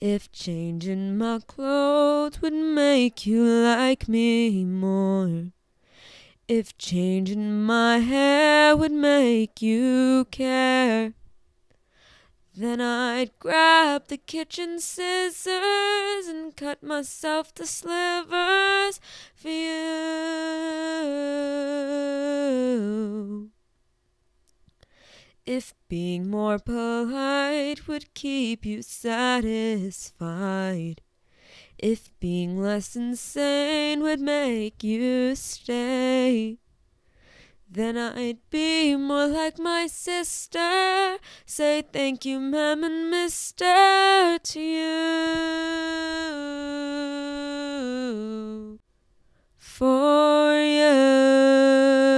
If changing my clothes would make you like me more, if changing my hair would make you care, then I'd grab the kitchen scissors and cut myself to slivers for you. If being more polite would keep you satisfied, if being less insane would make you stay, then I'd be more like my sister, say thank you, ma'am and mister, to you. For you.